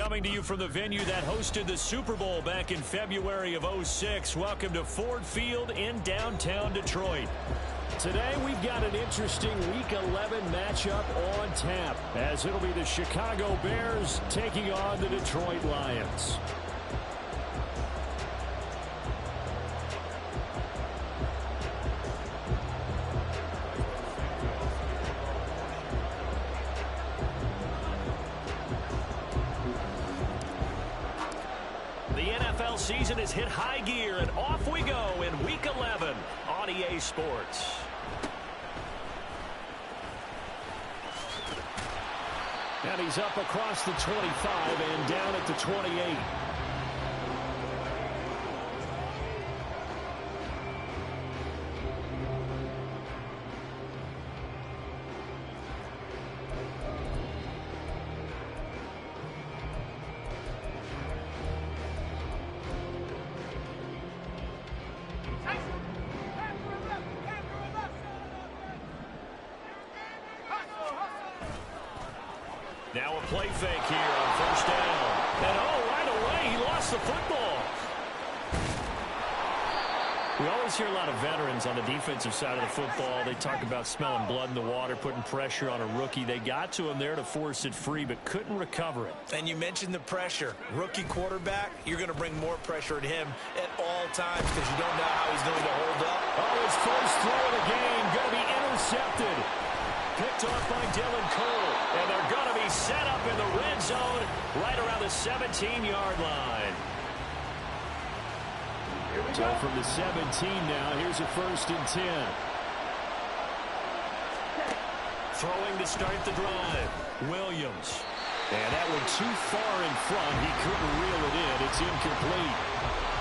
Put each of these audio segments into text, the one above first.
Coming to you from the venue that hosted the Super Bowl back in February of '06. Welcome to Ford Field in downtown Detroit. Today we've got an interesting Week 11 matchup on tap, as it'll be the Chicago Bears taking on the Detroit Lions. The NFL season has hit high gear, and off we go in Week 11 on EA Sports. And he's up across the 25 and down at the 28. Now a play fake here on first down. And right away, he lost the football. We always hear a lot of veterans on the defensive side of the football. They talk about smelling blood in the water, putting pressure on a rookie. They got to him there to force it free, but couldn't recover it. And you mentioned the pressure. Rookie quarterback, you're going to bring more pressure at him at all times because you don't know how he's going to hold up. Oh, his first throw of the game going to be intercepted. Picked off by Dylan Cole. And they're going to be set up in the red zone right around the 17-yard line. So from the 17 now, here's a 1st and 10. Throwing to start the drive. Williams. And that one too far in front. He couldn't reel it in. It's incomplete.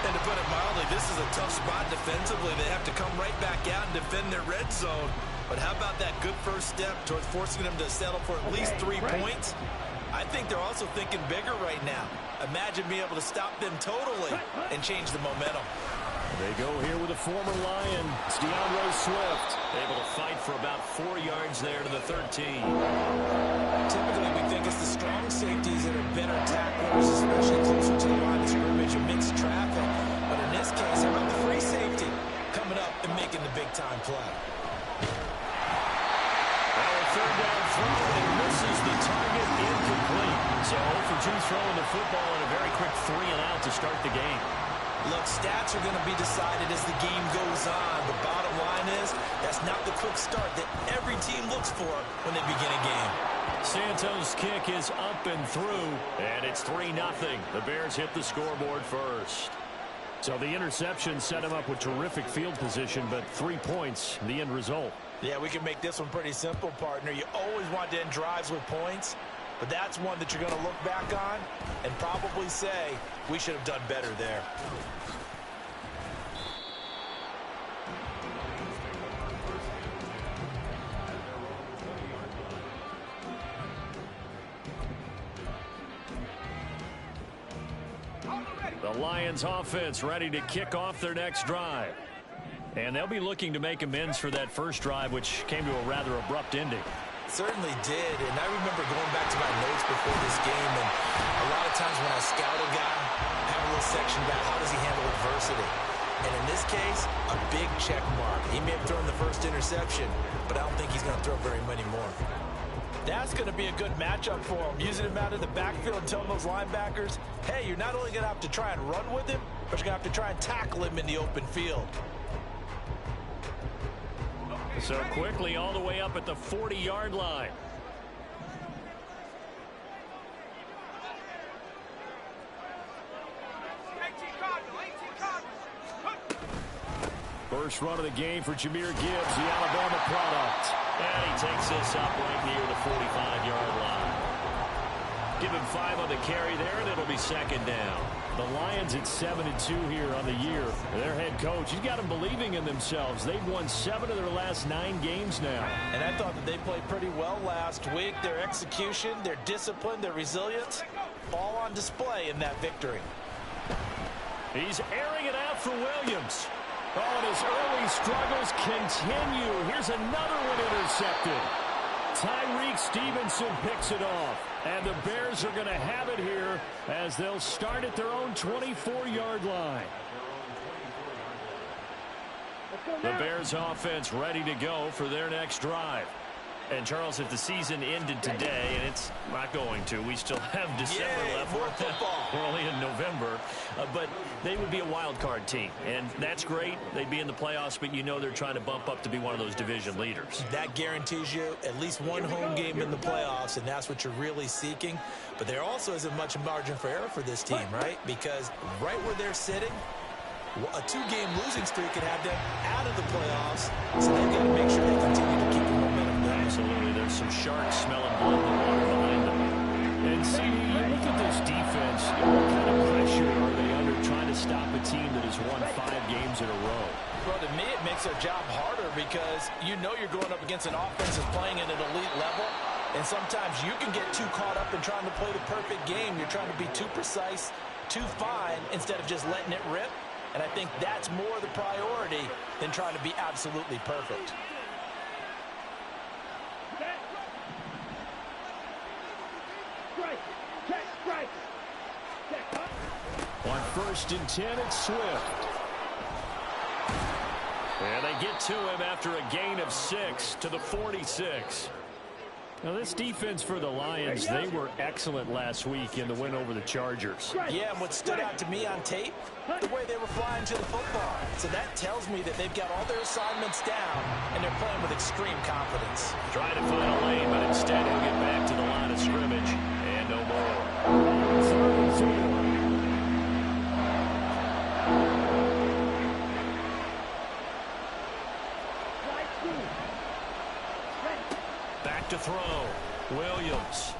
And to put it mildly, this is a tough spot defensively. They have to come right back out and defend their red zone. But how about that good first step towards forcing them to settle for at least 3 points? I think they're also thinking bigger right now. Imagine being able to stop them totally and change the momentum. They go here with a former Lion. It's DeAndre Swift. Able to fight for about 4 yards there to the 13. Typically, we think it's the strong safeties that are better tacklers, especially closer to the line of scrimmage amidst traffic. But in this case, how about the free safety coming up and making the big-time play? Third down throw, and misses the target, incomplete. So 0 for 2 throwing the football and a very quick 3 and out to start the game. Look, stats are going to be decided as the game goes on. The bottom line is that's not the quick start that every team looks for when they begin a game. Santos' kick is up and through, and it's 3-0. The Bears hit the scoreboard first. So the interception set him up with terrific field position, but 3 points, the end result. Yeah, we can make this one pretty simple, partner. You always want to end drives with points, but that's one that you're going to look back on and probably say, we should have done better there. The Lions offense ready to kick off their next drive. And they'll be looking to make amends for that first drive, which came to a rather abrupt ending. Certainly did, and I remember going back to my notes before this game, and a lot of times when I scout a guy, I have a little section about how does he handle adversity. And in this case, a big check mark. He may have thrown the first interception, but I don't think he's going to throw very many more. That's going to be a good matchup for him, using him out of the backfield and telling those linebackers, hey, you're not only going to have to try and run with him, but you're going to have to try and tackle him in the open field. So quickly all the way up at the 40-yard line. First run of the game for Jahmyr Gibbs, the Alabama product. And he takes this up right near the 45-yard line. Give him 5 on the carry there, and it'll be second down. The Lions at 7-2 here on the year. Their head coach, he's got them believing in themselves. They've won 7 of their last 9 games now. And I thought that they played pretty well last week. Their execution, their discipline, their resilience, all on display in that victory. He's airing it out for Williams. Oh, and his early struggles continue. Here's another one intercepted. Tyreek Stevenson picks it off. And the Bears are going to have it here as they'll start at their own 24-yard line. The Bears offense ready to go for their next drive. And, Charles, if the season ended today, and it's not going to, we still have December left. We're only in November. But they would be a wild card team. And that's great. They'd be in the playoffs, but you know they're trying to bump up to be one of those division leaders. That guarantees you at least one home game in the playoffs, and that's what you're really seeking. But there also isn't much margin for error for this team, right? Because right where they're sitting, a two-game losing streak could have them out of the playoffs, so they've got to make sure they continue to keep the momentum going. Absolutely. There's some sharks smelling blood in the water behind them. And, CD, you look at this defense, what kind of pressure are they under trying to stop a team that has won 5 games in a row? Well, to me, it makes their job harder because you know you're going up against an offense that's playing at an elite level, and sometimes you can get too caught up in trying to play the perfect game. You're trying to be too precise, too fine, instead of just letting it rip. And I think that's more the priority than trying to be absolutely perfect. On 1st and 10, it's Swift. And they get to him after a gain of 6 to the 46. Now, this defense for the Lions, they were excellent last week in the win over the Chargers. Yeah, and what stood out to me on tape, the way they were flying to the football. So that tells me that they've got all their assignments down, and they're playing with extreme confidence. Trying to find a lane, but instead he'll get back to the line of scrimmage. And no more. 3rd and 4. Back to throw. Williams.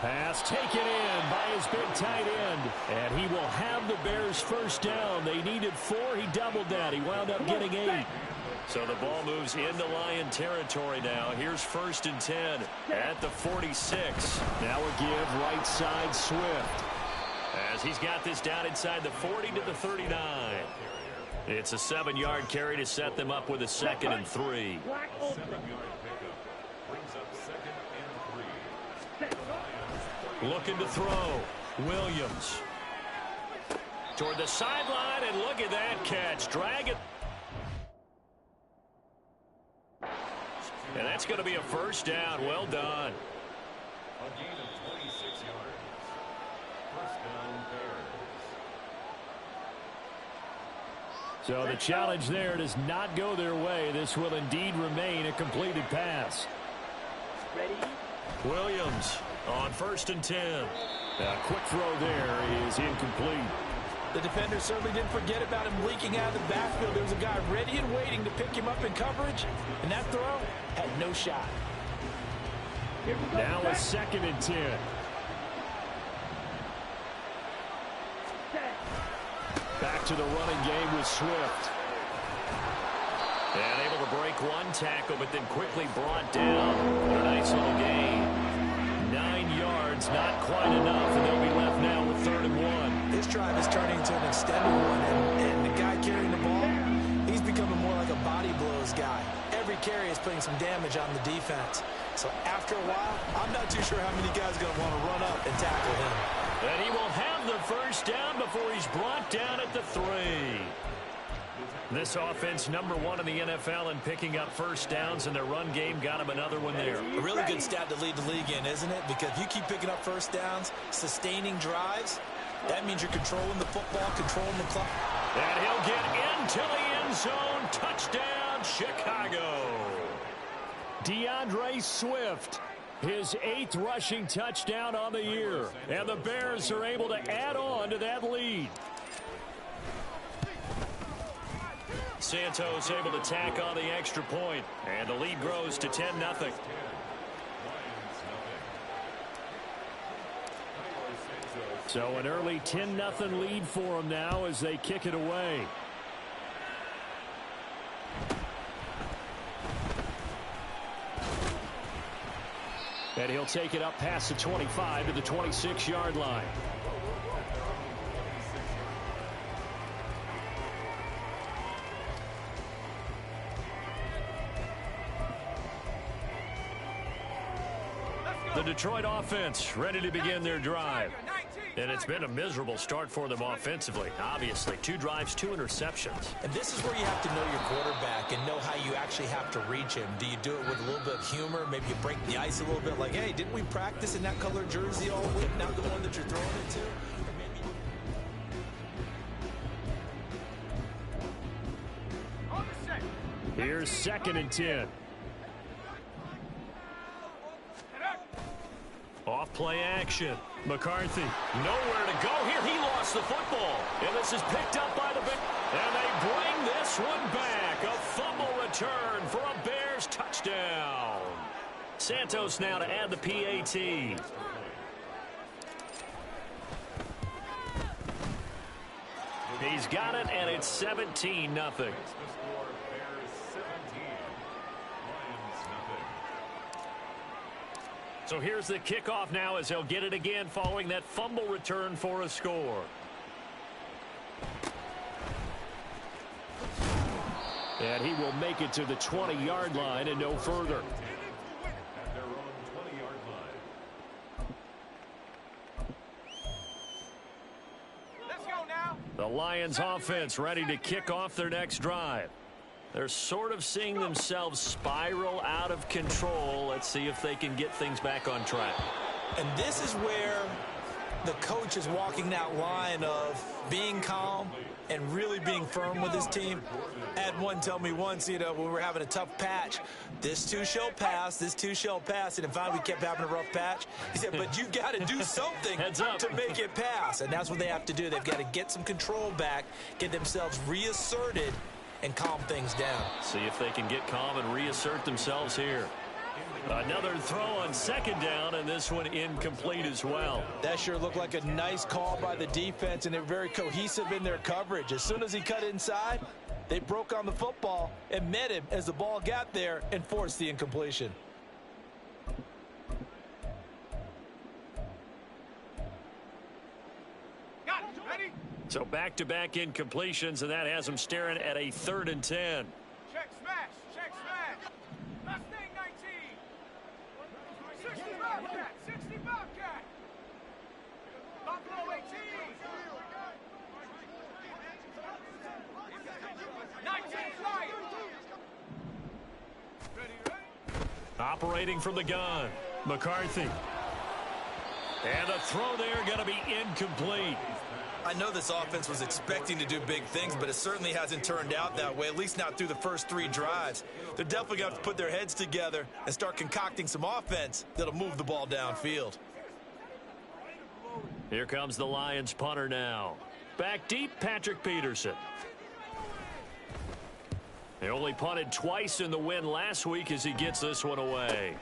Pass taken in by his big tight end. And he will have the Bears first down. They needed 4. He doubled that. He wound up getting 8. So the ball moves into Lion territory now. Here's 1st and 10 at the 46. Now a give right side Swift. As he's got this down inside the 40 to the 39. It's a 7-yard carry to set them up with a 2nd and 3. Looking to throw. Williams. Toward the sideline, and look at that catch. Drag it. And that's going to be a first down. Well done. A gain of 26 yards. First down, Bears. So the challenge there does not go their way. This will indeed remain a completed pass. Ready? Williams on 1st and 10. A quick throw there is incomplete. The defender certainly didn't forget about him leaking out of the backfield. There was a guy ready and waiting to pick him up in coverage, and that throw had no shot. Now a 2nd and 10. Back to the running game with Swift. And able to break one tackle, but then quickly brought down. A nice little gain. 9 yards, not quite enough, and they'll be left now with 3rd and 1. This drive is turning into an extended one, and the guy carrying the ball, he's becoming more like a body blows guy. Every carry is putting some damage on the defense. So after a while, I'm not too sure how many guys are going to want to run up and tackle him. And he will have the first down before he's brought down at the 3. This offense #1 in the NFL in picking up first downs, and their run game got him another one there. A really good stat to lead the league in, isn't it? Because if you keep picking up first downs, sustaining drives, that means you're controlling the football, controlling the clock. And he'll get into the end zone. Touchdown, Chicago. DeAndre Swift, his 8th rushing touchdown on the year. And the Bears are able to add on to that lead. Santos able to tack on the extra point, and the lead grows to 10-0. So an early 10-0 lead for them now as they kick it away. And he'll take it up past the 25 to the 26-yard line. The Detroit offense ready to begin their drive. And it's been a miserable start for them offensively. Obviously, 2 drives, 2 interceptions. And this is where you have to know your quarterback and know how you actually have to reach him. Do you do it with a little bit of humor? Maybe you break the ice a little bit like, hey, didn't we practice in that color jersey all week? Not the one that you're throwing it to? Here's 2nd and 10. Off play action. McCarthy, nowhere to go here. He lost the football. And this is picked up by the big. And they bring this one back. A fumble return for a Bears touchdown. Santos now to add the PAT. He's got it, and it's 17-0. So here's the kickoff now as he'll get it again following that fumble return for a score. And he will make it to the 20-yard line and no further. At their own 20-yard line. Let's go now. The Lions offense ready to kick off their next drive. They're sort of seeing themselves spiral out of control. Let's see if they can get things back on track. And this is where the coach is walking that line of being calm and really being firm with his team. I had one tell me once, when we were having a tough patch, this too shall pass, this too shall pass. And finally we kept having a rough patch. He said, but you got to do something to make it pass. And that's what they have to do. They've got to get some control back, get themselves reasserted, and calm things down. See if they can get calm and reassert themselves here. Another throw on 2nd down, and this one incomplete as well. That sure looked like a nice call by the defense, and they're very cohesive in their coverage. As soon as he cut inside, they broke on the football and met him as the ball got there and forced the incompletion. Got it. Ready? So back-to-back incompletions, and that has them staring at a 3rd and 10. Check smash. Check smash. Mustang 19. 60 Bobcat. 60 Bobcat. Buffalo 18. 19 Lions. Ready? Operating from the gun, McCarthy. And the throw there going to be incomplete. I know this offense was expecting to do big things, but it certainly hasn't turned out that way, at least not through the first 3 drives. They're definitely going to have to put their heads together and start concocting some offense that'll move the ball downfield. Here comes the Lions punter now. Back deep, Patrick Peterson. They only punted twice in the win last week as he gets this one away.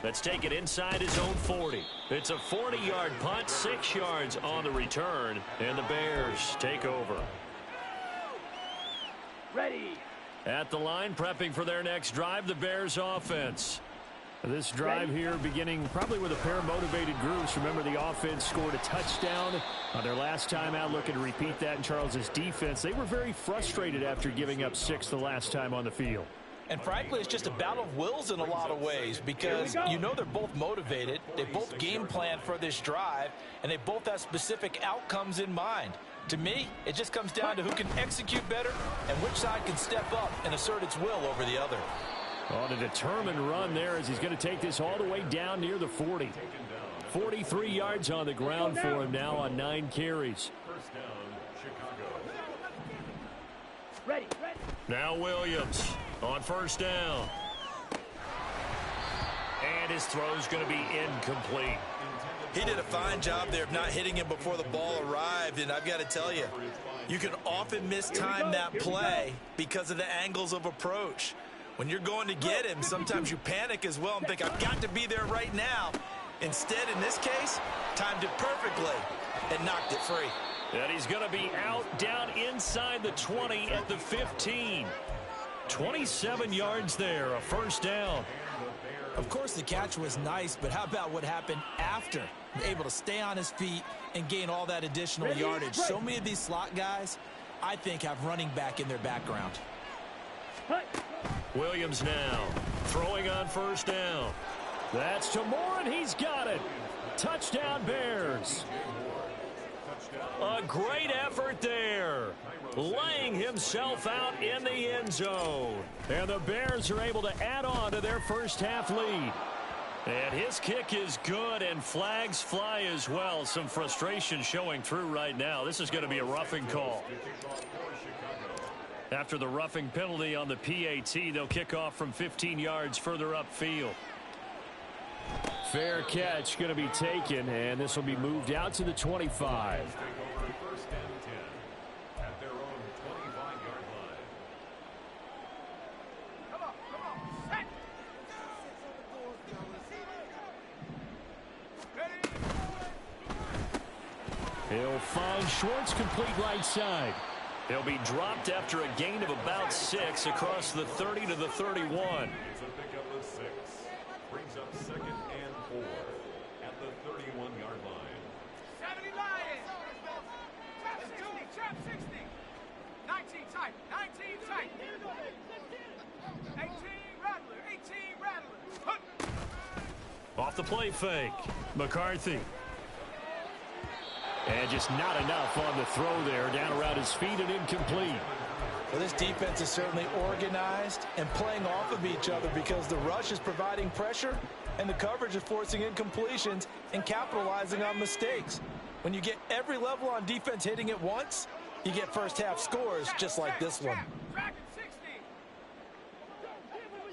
Let's take it inside his own 40. It's a 40-yard punt, 6 yards on the return, and the Bears take over. Ready. At the line, prepping for their next drive, the Bears offense. This drive here beginning probably with a pair of motivated groups. Remember, the offense scored a touchdown on their last time out, looking to repeat that in Charles's defense. They were very frustrated after giving up 6 the last time on the field. And frankly, it's just a battle of wills in a lot of ways because they're both motivated. They both game plan for this drive, and they both have specific outcomes in mind. To me, it just comes down to who can execute better and which side can step up and assert its will over the other. On a determined run there as he's going to take this all the way down near the 40. 43 yards on the ground for him now on 9 carries. First down, Chicago. Ready. Now Williams on first down. And his throw's going to be incomplete. He did a fine job there of not hitting him before the ball arrived, and I've got to tell you, you can often mistime that play because of the angles of approach. When you're going to get him, sometimes you panic as well and think, I've got to be there right now. Instead, in this case, timed it perfectly and knocked it free. And he's going to be out down inside the 20 at the 15. 27 yards there, a first down. Of course, the catch was nice, but how about what happened after? Able to stay on his feet and gain all that additional yardage. So many of these slot guys, I think, have running back in their background. Williams now throwing on first down. That's to Moore, and he's got it. Touchdown, Bears. A great effort there. Laying himself out in the end zone. And the Bears are able to add on to their first half lead. And his kick is good, and flags fly as well. Some frustration showing through right now. This is going to be a roughing call. After the roughing penalty on the PAT, they'll kick off from 15 yards further upfield. Fair catch going to be taken, and this will be moved out to the 25. First and 10 at their own 25-yard line. Come on, set. Ready? He'll find Schwartz complete right side. He'll be dropped after a gain of about 6 across the 30 to the 31. It's a pickup of 6. Brings up 2nd and 4 at the 31-yard line. 70 Lions. Trap 60. 19 tight. 19 tight. 18 Rattler. 18 Rattler. Off the play fake. McCarthy. And just not enough on the throw there. Down around his feet and incomplete. Well, this defense is certainly organized and playing off of each other because the rush is providing pressure and the coverage is forcing incompletions and capitalizing on mistakes. When you get every level on defense hitting at once, you get first half scores just like this one. Dragon 60.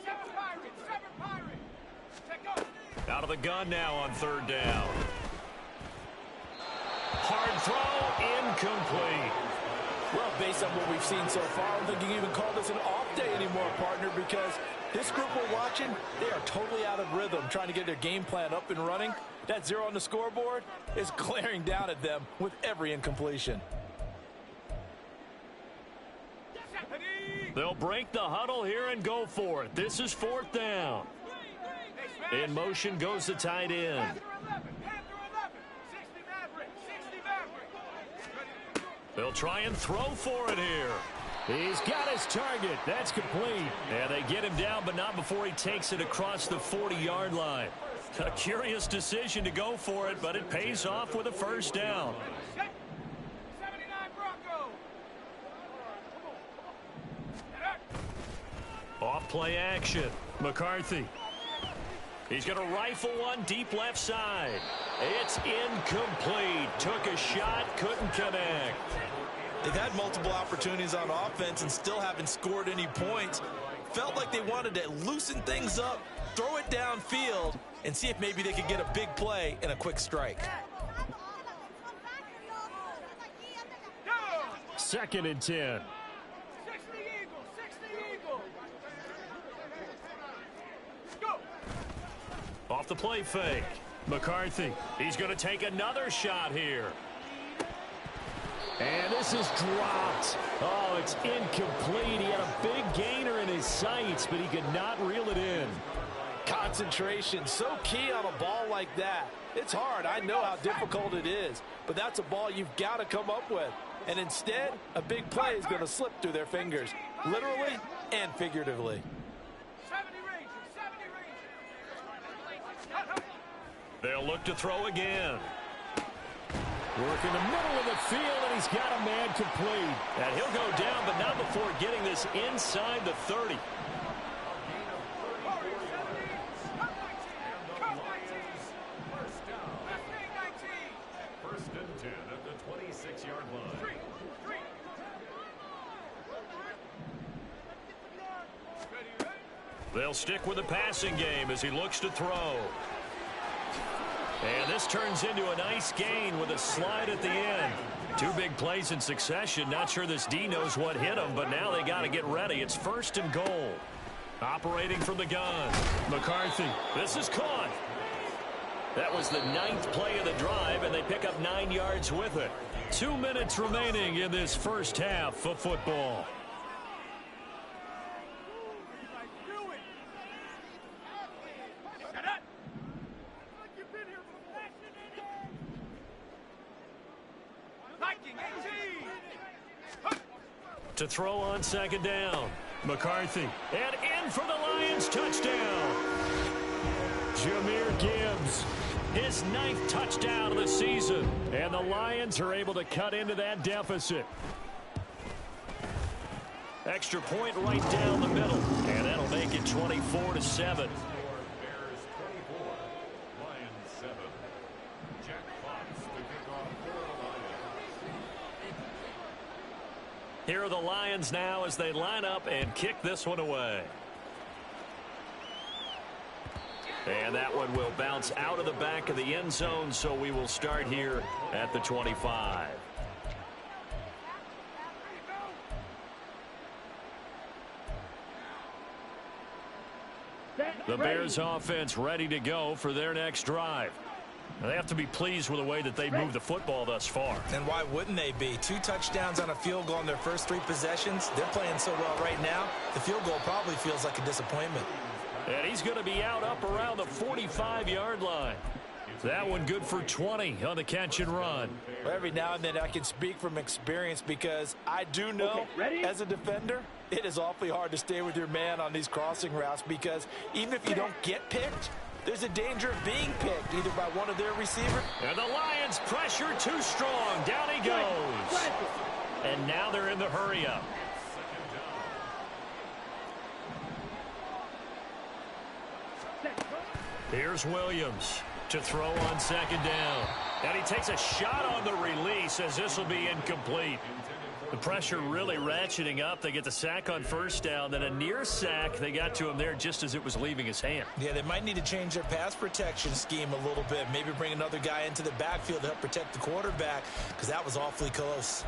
7 Pirates. Take off. Out of the gun now on 3rd down. Hard throw, incomplete. Well, based on what we've seen so far, I don't think you can even call this an off day anymore, partner, because this group we're watching, they are totally out of rhythm, trying to get their game plan up and running. That 0 on the scoreboard is glaring down at them with every incompletion. They'll break the huddle here and go for it. This is 4th down. In motion goes the tight end. They'll try and throw for it here. He's got his target. That's complete. And they get him down, but not before he takes it across the 40-yard line. A curious decision to go for it, but it pays off with a first down. 79 Bronco. Off play action. McCarthy. He's going to rifle one deep left side. It's incomplete. Took a shot, couldn't connect. They've had multiple opportunities on offense and still haven't scored any points. Felt like they wanted to loosen things up, throw it downfield, and see if maybe they could get a big play and a quick strike. 2nd and 10. 60 Eagles. 60 Eagles. Go. Off the play fake. McCarthy. He's going to take another shot here. And this is dropped. Oh, it's incomplete. He had a big gainer in his sights, but he could not reel it in. Concentration, so key on a ball like that. It's hard. I know how difficult it is, but that's a ball you've got to come up with. And instead, a big play is going to slip through their fingers, literally and figuratively. 70 Rangers. 70 Rangers. They'll look to throw again. Work in the middle of the field, and he's got a man complete. And he'll go down, but not before getting this inside the 30. First and 10 at the 26-yard line. They'll stick with the passing game as he looks to throw. And this turns into a nice gain with a slide at the end. 2 big plays in succession. Not sure this D knows what hit him, but now they got to get ready. It's 1st and goal. Operating from the gun. McCarthy. This is caught. That was the 9th play of the drive, and they pick up 9 yards with it. 2 minutes remaining in this first half of football. To throw on 2nd down. McCarthy. And in for the Lions touchdown. Jahmyr Gibbs, his 9th touchdown of the season. And the Lions are able to cut into that deficit. Extra point right down the middle. And that'll make it 24-7. Here are the Lions now as they line up and kick this one away. And that one will bounce out of the back of the end zone, so we will start here at the 25. The Bears offense ready to go for their next drive. They have to be pleased with the way that they moved the football thus far. And why wouldn't they be? 2 touchdowns on a field goal in their first 3 possessions. They're playing so well right now, the field goal probably feels like a disappointment. And he's going to be out up around the 45-yard line. That one good for 20 on the catch and run. Every now and then I can speak from experience because I do know as a defender, it is awfully hard to stay with your man on these crossing routes because even if you don't get picked, there's a danger of being picked either by one of their receivers. And the Lions pressure too strong. Down he goes. And now they're in the hurry-up. Here's Williams to throw on 2nd down. And he takes a shot on the release as this will be incomplete. The pressure really ratcheting up. They get the sack on 1st down, then a near sack. They got to him there just as it was leaving his hand. Yeah, they might need to change their pass protection scheme a little bit. Maybe bring another guy into the backfield to help protect the quarterback because that was awfully close.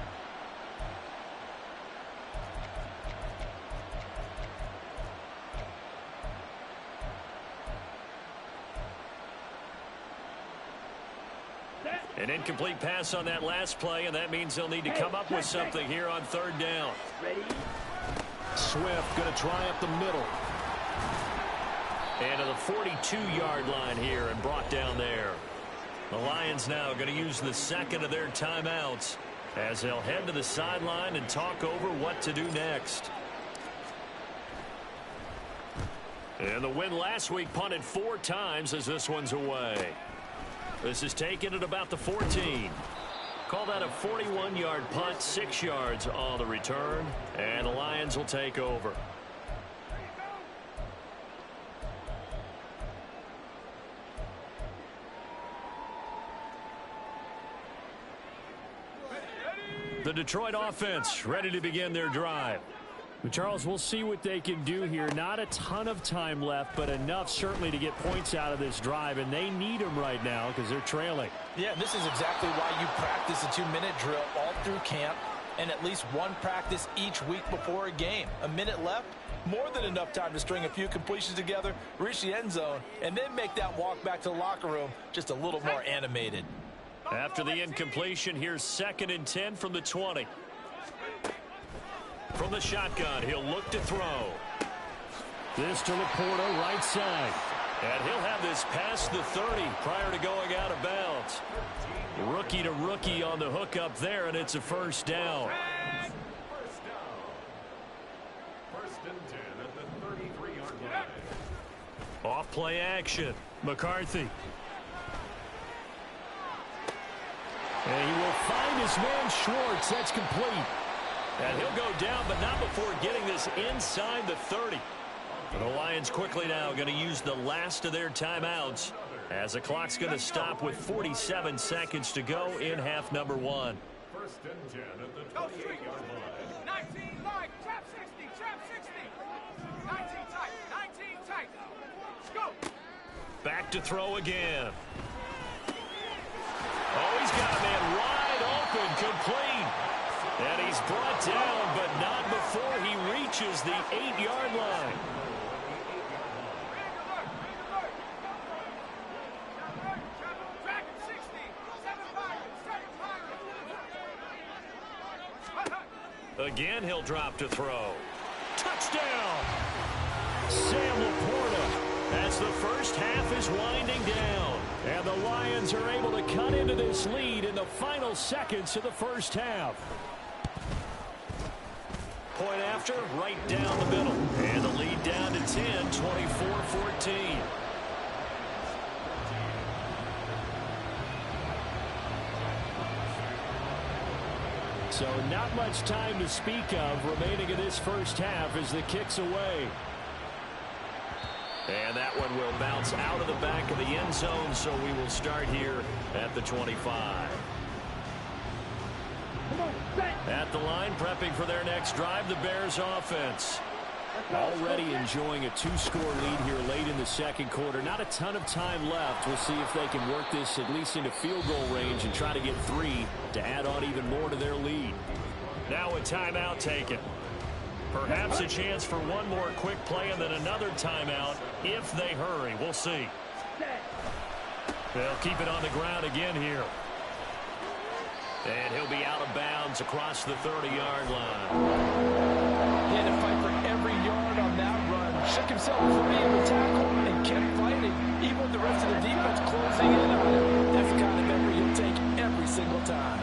An incomplete pass on that last play, and that means they'll need to come up with something here on 3rd down. Swift going to try up the middle. And to the 42-yard line here and brought down there. The Lions now going to use the 2nd of their timeouts as they'll head to the sideline and talk over what to do next. And the win last week punted 4 times as this one's away. This is taken at about the 14. Call that a 41-yard punt, 6 yards on the return, and the Lions will take over. The Detroit offense ready to begin their drive. Charles, we'll see what they can do here. Not a ton of time left, but enough certainly to get points out of this drive, and they need them right now because they're trailing. Yeah, this is exactly why you practice a 2-minute drill all through camp and at least one practice each week before a game. A minute left, more than enough time to string a few completions together, reach the end zone, and then make that walk back to the locker room just a little more animated. After the incompletion, here's 2nd and 10 from the 20. From the shotgun, he'll look to throw. This to Laporta, right side. And he'll have this past the 30 prior to going out of bounds. Rookie to rookie on the hook up there, and it's a 1st down. First and 10 at the 33-yard line. Off play action. McCarthy. And he will find his man Schwartz. That's complete. And he'll go down, but not before getting this inside the 30. The Lions quickly now going to use the last of their timeouts as the clock's going to stop with 47 seconds to go in half number 1. First and 10 at the 28-yard line. 19 line, trap 60, trap 60. 19 tight, 19 tight. Go. Back to throw again. Oh, he's got a man wide open, complete. And he's brought down, but not before he reaches the 8-yard line. Again, he'll drop to throw. Touchdown! Sam Laporta, as the first half is winding down. And the Lions are able to cut into this lead in the final seconds of the first half. Point after, right down the middle. And the lead down to 10, 24-14. So not much time to speak of remaining in this first half as the kick's away. And that one will bounce out of the back of the end zone, so we will start here at the 25. At the line, prepping for their next drive, the Bears offense. Already enjoying a 2-score lead here late in the second quarter. Not a ton of time left. We'll see if they can work this at least into field goal range and try to get 3 to add on even more to their lead. Now a timeout taken. Perhaps a chance for one more quick play and then another timeout if they hurry. We'll see. They'll keep it on the ground again here. And he'll be out of bounds across the 30-yard line. He had to fight for every yard on that run. Shook himself before being able to tackle and kept fighting. Even with the rest of the defense closing in on him. That's the kind of effort you'll take every single time.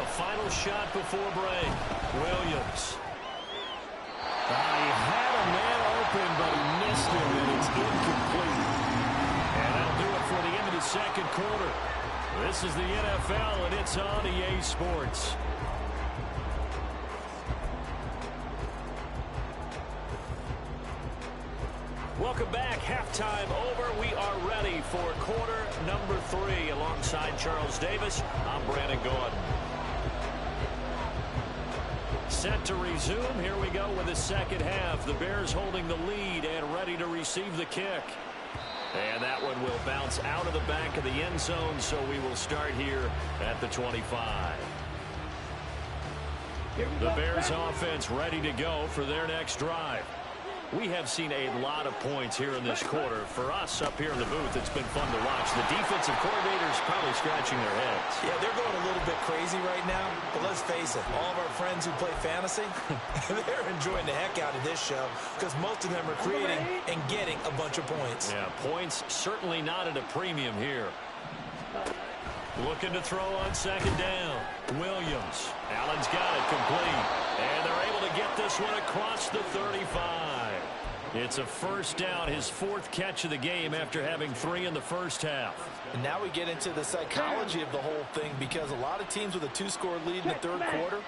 A final shot before break. Williams. He had a man open, but he missed him, and it's incomplete. And that'll do it for the end of the second quarter. This is the NFL, and it's on EA Sports. Welcome back. Halftime over. We are ready for quarter number 3. Alongside Charles Davis, I'm Brandon Gordon. Set to resume. Here we go with the second half. The Bears holding the lead and ready to receive the kick. And that one will bounce out of the back of the end zone, so we will start here at the 25. The Bears offense ready to go for their next drive. We have seen a lot of points here in this quarter. For us up here in the booth, it's been fun to watch. The defensive coordinators probably scratching their heads. Yeah, they're going a little bit crazy right now. But let's face it, all of our friends who play fantasy, they're enjoying the heck out of this show because most of them are creating and getting a bunch of points. Yeah, points certainly not at a premium here. Looking to throw on second down. Williams. Allen's got it complete. And they're able to get this one across the 35. It's a first down, his 4th catch of the game after having 3 in the first half. And now we get into the psychology of the whole thing because a lot of teams with a 2-score lead in the third quarter,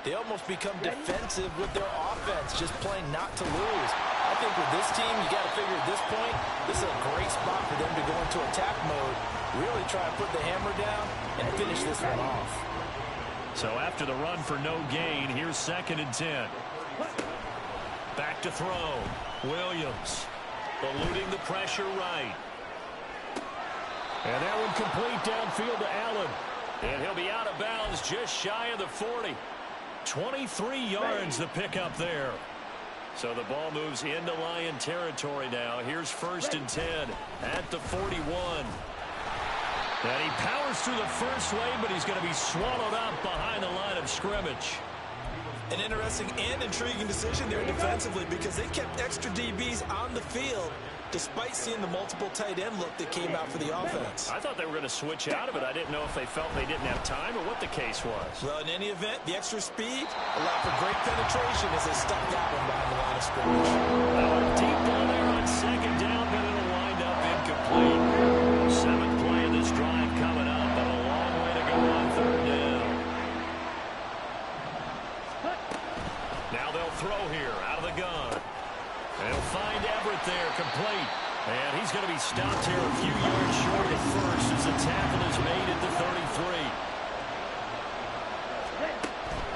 they almost become defensive with their offense, just playing not to lose. I think with this team, you got to figure at this point, this is a great spot for them to go into attack mode, really try to put the hammer down and finish this one off. So after the run for no gain, here's 2nd and 10. Back to throw. Williams eluding the pressure right. And that one complete downfield to Allen. And he'll be out of bounds just shy of the 40. 23 yards the pickup there. So the ball moves into Lion territory now. Here's 1st and 10 at the 41. And he powers through the first wave, but he's going to be swallowed up behind the line of scrimmage. An interesting and intriguing decision there defensively because they kept extra DBs on the field despite seeing the multiple tight end look that came out for the offense. I thought they were going to switch out of it. I didn't know if they felt they didn't have time or what the case was. Well, in any event, the extra speed allowed for great penetration as they stuck that one behind the line of scrimmage. Now a deep ball there on second down, but it'll wind up incomplete. 7th play of this drive coming up, but a long way to go on 3rd down. Now they'll throw here out of the gun. And he'll find Everett there, complete. And he's going to be stopped here a few yards short of first as the tackle is made at the 33.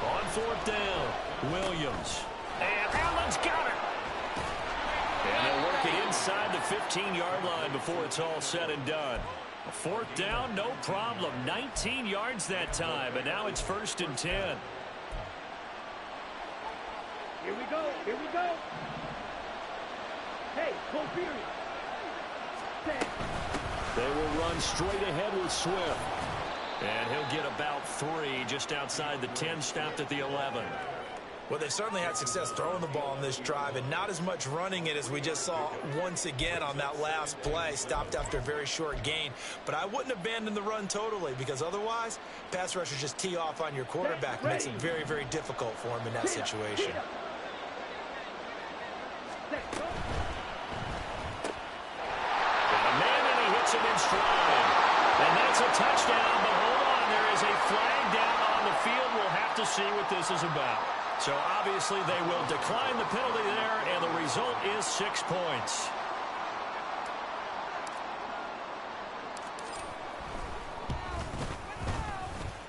On 4th down, Williams. And Allen's got it. And they'll work it inside the 15-yard line before it's all said and done. 4th down, no problem. 19 yards that time, and now it's 1st and 10. Here we go. Here we go. Hey, go period. They will run straight ahead with Swift. And he'll get about 3 just outside the 10, stopped at the 11. Well, they certainly had success throwing the ball on this drive and not as much running it as we just saw once again on that last play, stopped after a very short gain. But I wouldn't abandon the run totally because otherwise, pass rushers just tee off on your quarterback. It makes it very, very difficult for him in that situation. In stride. And that's a touchdown, but hold on, there is a flag down on field will have to see what this is about. So obviously they will decline the penalty there, and the result is 6 points.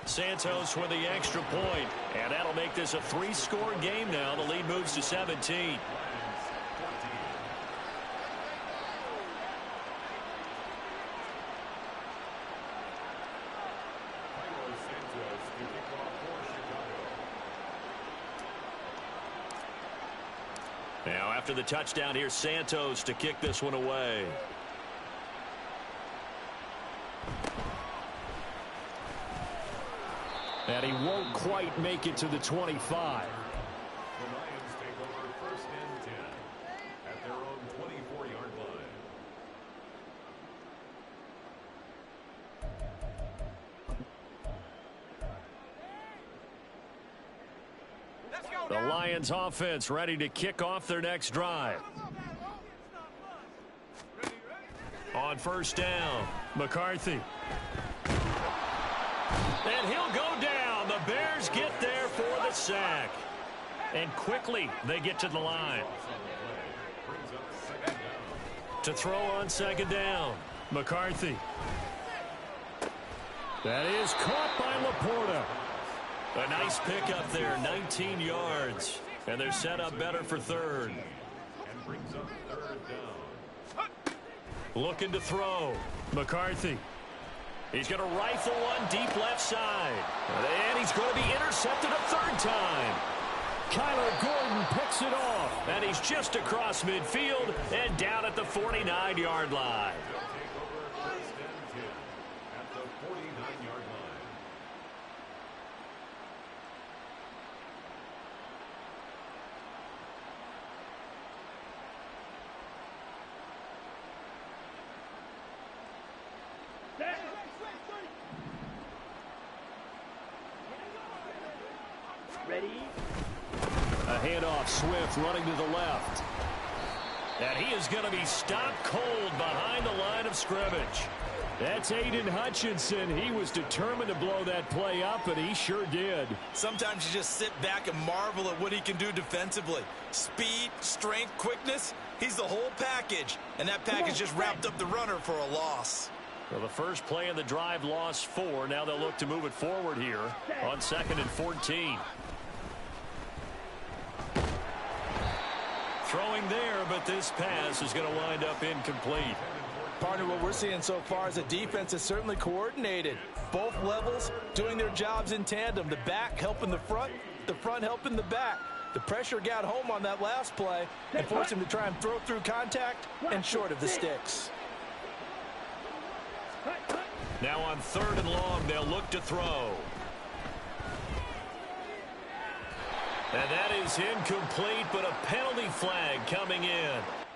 Santos with the extra point, and that'll make this a 3-score game now. The lead moves to 17. Now after the touchdown, here's Santos to kick this one away. And he won't quite make it to the 25. The Lions take over 1st and 10 at their own 24-yard line. Let's go, The down. Lions offense ready to kick off their next drive. On 1st down, McCarthy. And he'll go down. The Bears get there for the sack. And quickly they get to the line. To throw on 2nd down, McCarthy. That is caught by Laporta. A nice pickup there, 19 yards. And they're set up better for 3rd. And brings up 3rd down. Looking to throw. McCarthy. He's going to rifle one deep left side. And he's going to be intercepted a 3rd time. Kyler Gordon picks it off. And he's just across midfield and down at the 49-yard line. They'll take over 1st and 10 at the 49-yard line. Ready? A handoff, Swift running to the left. And he is going to be stopped cold behind the line of scrimmage. That's Aiden Hutchinson. He was determined to blow that play up, and he sure did. Sometimes you just sit back and marvel at what he can do defensively. Speed, strength, quickness. He's the whole package. And that package just wrapped up the runner for a loss. Well, the first play of the drive lost 4. Now they'll look to move it forward here on 2nd and 14. Throwing there, but this pass is going to wind up incomplete. Partner, what we're seeing so far is the defense is certainly coordinated. Both levels doing their jobs in tandem. The back helping the front helping the back. The pressure got home on that last play and forced him to try and throw through contact and short of the sticks. Now on 3rd and long, they'll look to throw. And that is incomplete, but a penalty flag coming in.